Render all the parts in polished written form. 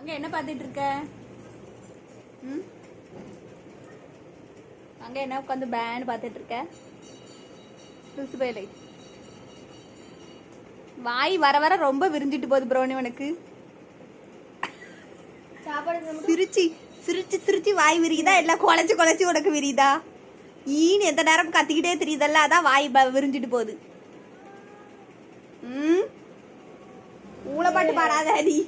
அங்க என்ன பார்த்துட்டு இருக்க? அங்க என்ன உட்காந்து பேன்னு பார்த்துட்டு இருக்க? லூசு பயலே. வாய் வர வர ரொம்ப விரிஞ்சிட்டு போகுது ப்ரௌனி உனக்கு. சிரிச்சி சிரிச்சு சிரிச்சு வாய் விரியுதா எல்லாம் குலைச்சு குலைச்சு உனக்கு விரியுதா? ஈன்னு எந்த நேரம் கத்திக்கிட்டே தெரியுதல்ல, அதான் வாய் விரிஞ்சிட்டு போகுது. ஊழப்பாட்டு பாடாத நீ.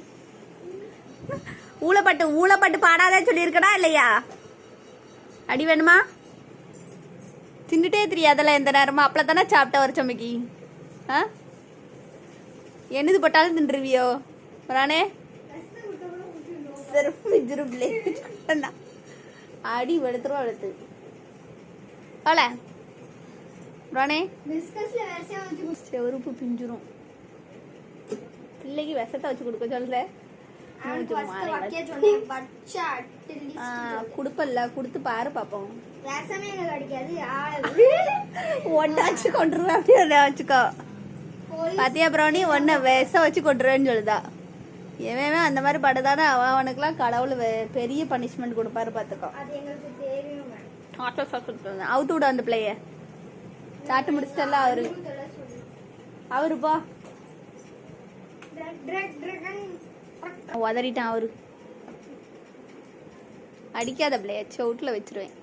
ஊழப்பாட்டு பாடாத சொல்லியிருக்கடா இல்லையா? அடி வேணுமா? தின்னுட்டே தெரியாதல்ல எந்த நேரமா. அப்பள தானே சாப்பிட்ட ஒரு சமைக்கி. என்னது போட்டாலும் தின்றுவியோ ரானே? அடி வெளுத்துருவா வெளுத்து அவள ரானே. செவருப்பு பிஞ்சிரும். பிள்ளைக்கு விஷத்தை வச்சு கொடுக்க சொல்ற. குடுப்பல்ல குடுத்து பாரு பாப்போம். ஒன்னாச்சு கொண்டுருவேன் அப்படி வச்சுக்கோ. பாத்தியா ப்ரௌனி ஒன்ன விஷம் வச்சு கொண்டுருவேன்னு சொல்லுதா. எவன் அந்த மாதிரி படுதானே அவனுக்குலாம் கடவுள் பெரிய பனிஷ்மெண்ட் கொடுப்பாரு பாத்துக்கோ. அவுத்து விட அந்த பிள்ளைய. சாட்டு முடிச்சிட்டல அவரு போ உதறிட்டான் அவரு. அடிக்காத பிள்ளைய சவுட்ல வச்சிருவேன்.